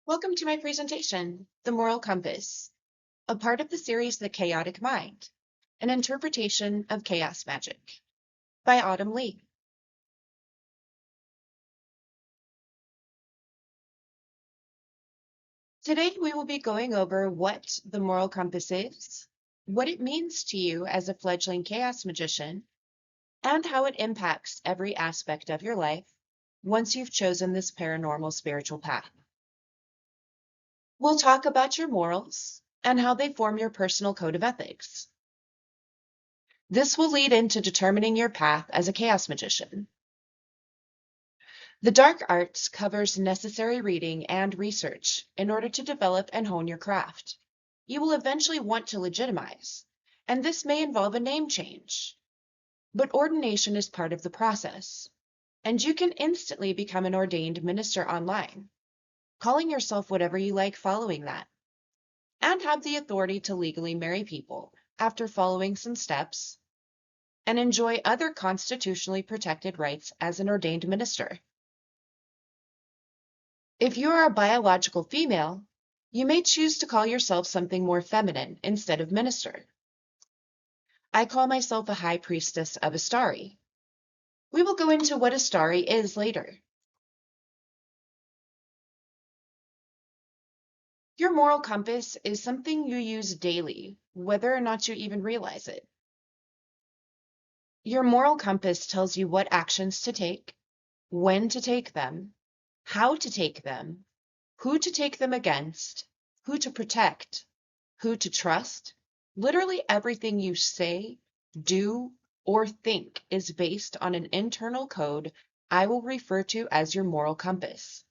Welcome to my presentation, The Moral Compass, a part of the series The Chaotic Mind, an interpretation of chaos magic by Autumn Lee. Today we will be going over what the moral compass is, what it means to you as a fledgling chaos magician, and how it impacts every aspect of your life once you've chosen this paranormal spiritual path. We'll talk about your morals and how they form your personal code of ethics. This will lead into determining your path as a chaos magician. The dark arts covers necessary reading and research in order to develop and hone your craft. You will eventually want to legitimize, and this may involve a name change. But ordination is part of the process, and you can instantly become an ordained minister online, calling yourself whatever you like following that, and have the authority to legally marry people after following some steps and enjoy other constitutionally protected rights as an ordained minister. If you are a biological female, you may choose to call yourself something more feminine instead of minister. I call myself a high priestess of Astari. We will go into what Astari is later. Your moral compass is something you use daily, whether or not you even realize it. Your moral compass tells you what actions to take, when to take them, how to take them, who to take them against, who to protect, who to trust. Literally everything you say, do, or think is based on an internal code I will refer to as your moral compass.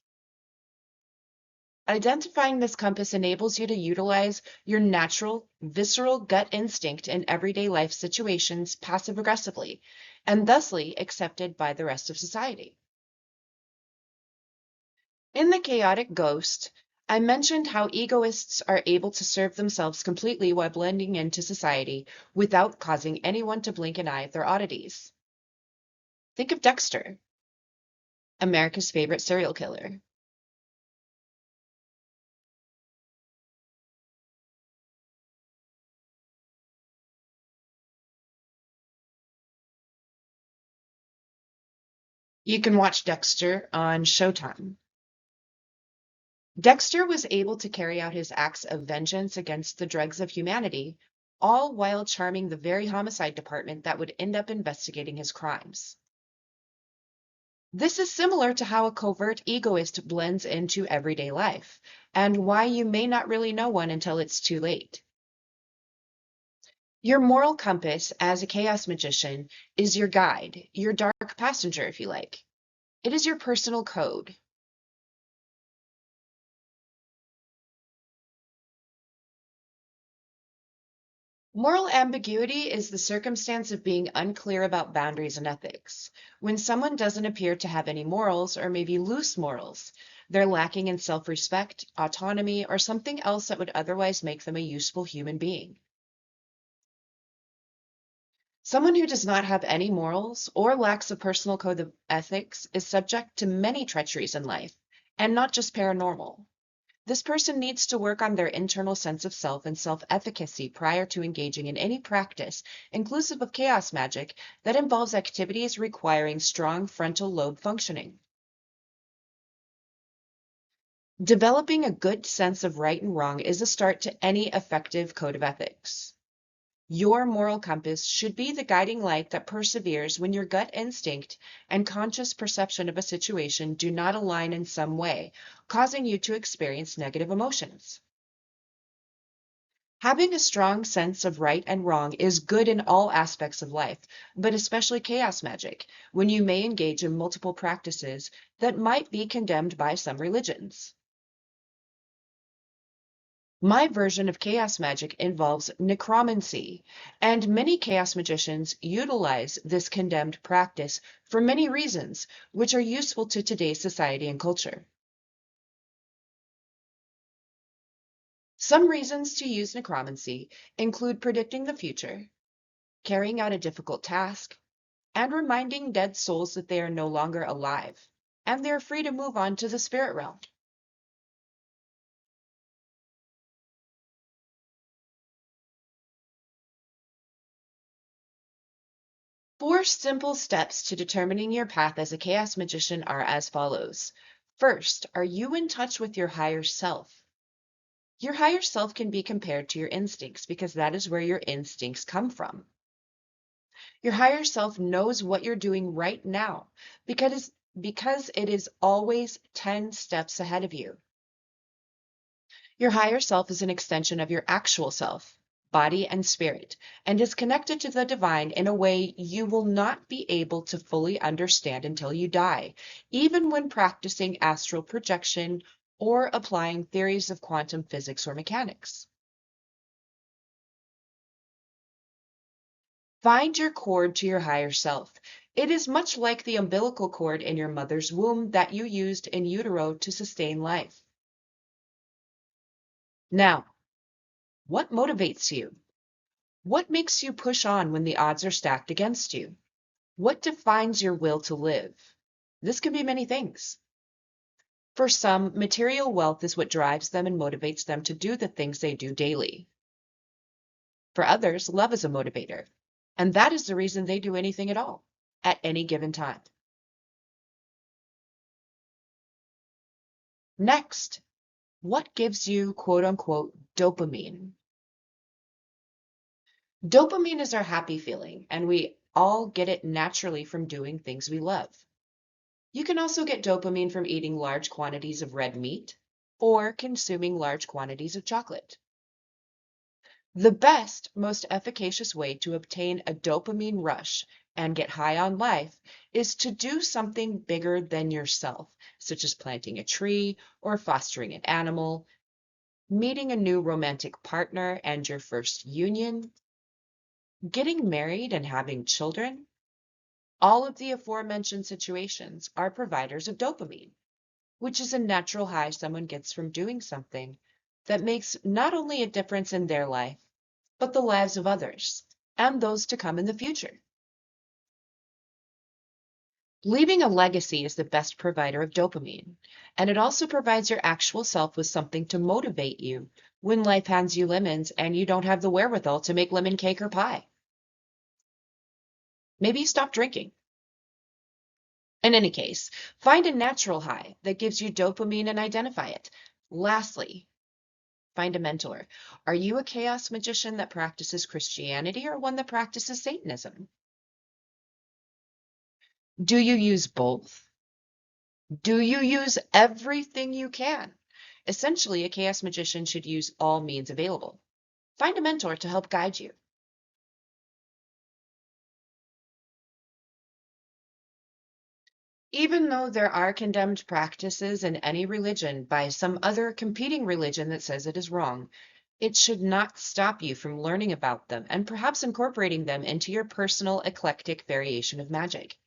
Identifying this compass enables you to utilize your natural, visceral gut instinct in everyday life situations passive aggressively and thusly accepted by the rest of society. In The Chaotic Ghost, I mentioned how egoists are able to serve themselves completely while blending into society without causing anyone to blink an eye at their oddities. Think of Dexter, America's favorite serial killer. You can watch Dexter on Showtime. Dexter was able to carry out his acts of vengeance against the dregs of humanity, all while charming the very homicide department that would end up investigating his crimes. This is similar to how a covert egoist blends into everyday life, and why you may not really know one until it's too late. Your moral compass as a chaos magician is your guide, your dark passenger, if you like. It is your personal code. Moral ambiguity is the circumstance of being unclear about boundaries and ethics. When someone doesn't appear to have any morals or maybe loose morals, they're lacking in self respect, autonomy, or something else that would otherwise make them a useful human being. Someone who does not have any morals or lacks a personal code of ethics is subject to many treacheries in life, and not just paranormal. This person needs to work on their internal sense of self and self-efficacy prior to engaging in any practice, inclusive of chaos magic, that involves activities requiring strong frontal lobe functioning. Developing a good sense of right and wrong is a start to any effective code of ethics. Your moral compass should be the guiding light that perseveres when your gut instinct and conscious perception of a situation do not align in some way, causing you to experience negative emotions. Having a strong sense of right and wrong is good in all aspects of life, but especially chaos magic, when you may engage in multiple practices that might be condemned by some religions. My version of chaos magic involves necromancy, and many chaos magicians utilize this condemned practice for many reasons, which are useful to today's society and culture. Some reasons to use necromancy include predicting the future, carrying out a difficult task, and reminding dead souls that they are no longer alive, and they are free to move on to the spirit realm. 4 simple steps to determining your path as a chaos magician are as follows. First, are you in touch with your higher self? Your higher self can be compared to your instincts because that is where your instincts come from. Your higher self knows what you're doing right now because it is always 10 steps ahead of you. Your higher self is an extension of your actual self, body and spirit, and is connected to the divine in a way you will not be able to fully understand until you die, even when practicing astral projection or applying theories of quantum physics or mechanics. Find your cord to your higher self. It is much like the umbilical cord in your mother's womb that you used in utero to sustain life. Now, what motivates you? What makes you push on when the odds are stacked against you? What defines your will to live? This could be many things. For some, material wealth is what drives them and motivates them to do the things they do daily. For others, love is a motivator, and that is the reason they do anything at all, at any given time. Next, what gives you quote unquote dopamine? Dopamine is our happy feeling, and we all get it naturally from doing things we love. You can also get dopamine from eating large quantities of red meat or consuming large quantities of chocolate. The best, most efficacious way to obtain a dopamine rush and get high on life is to do something bigger than yourself, such as planting a tree or fostering an animal, meeting a new romantic partner and your first union, getting married and having children. All of the aforementioned situations are providers of dopamine, which is a natural high someone gets from doing something that makes not only a difference in their life, but the lives of others and those to come in the future. Leaving a legacy is the best provider of dopamine, and it also provides your actual self with something to motivate you when life hands you lemons and you don't have the wherewithal to make lemon cake or pie. Maybe you stop drinking. In any case, find a natural high that gives you dopamine and identify it. Lastly, find a mentor. Are you a chaos magician that practices Christianity or one that practices Satanism? Do you use both? Do you use everything you can? Essentially, a chaos magician should use all means available. Find a mentor to help guide you. Even though there are condemned practices in any religion by some other competing religion that says it is wrong, it should not stop you from learning about them and perhaps incorporating them into your personal eclectic variation of magic.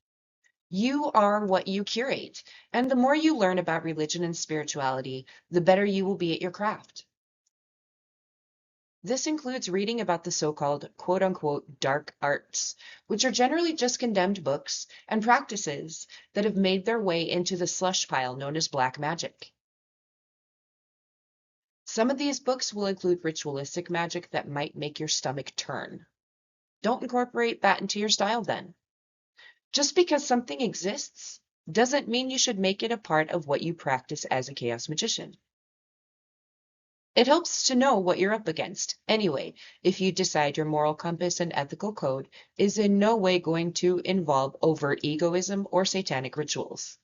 You are what you curate, and the more you learn about religion and spirituality, the better you will be at your craft. This includes reading about the so-called quote unquote dark arts, which are generally just condemned books and practices that have made their way into the slush pile known as black magic. Some of these books will include ritualistic magic that might make your stomach turn. Don't incorporate that into your style then. Just because something exists doesn't mean you should make it a part of what you practice as a chaos magician. It helps to know what you're up against. Anyway, if you decide your moral compass and ethical code is in no way going to involve overt egoism or satanic rituals.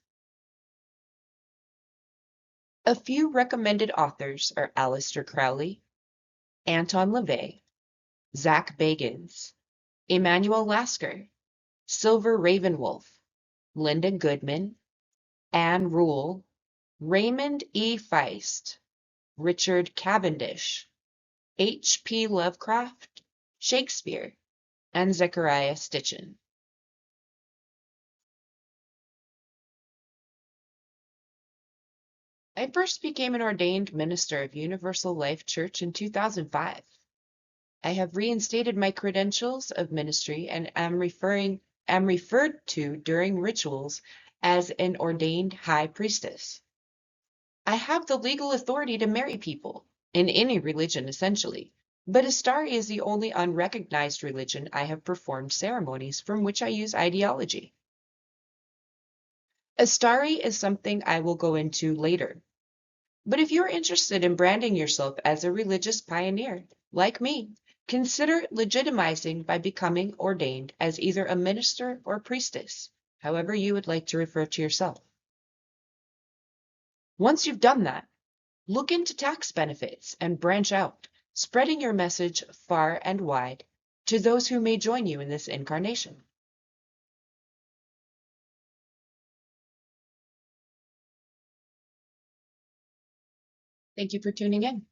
A few recommended authors are Aleister Crowley, Anton LaVey, Zach Bagans, Emmanuel Lasker, Silver Ravenwolf, Linda Goodman, Anne Rule, Raymond E. Feist, Richard Cavendish, H.P. Lovecraft, Shakespeare, and Zechariah Stitchin. I first became an ordained minister of Universal Life Church in 2005. I have reinstated my credentials of ministry and am referred to during rituals as an ordained high priestess. I have the legal authority to marry people in any religion essentially, but Astari is the only unrecognized religion I have performed ceremonies from which I use ideology. Astari is something I will go into later. But if you're interested in branding yourself as a religious pioneer, like me, consider legitimizing by becoming ordained as either a minister or priestess, however you would like to refer to yourself. Once you've done that, look into tax benefits and branch out, spreading your message far and wide to those who may join you in this incarnation. Thank you for tuning in.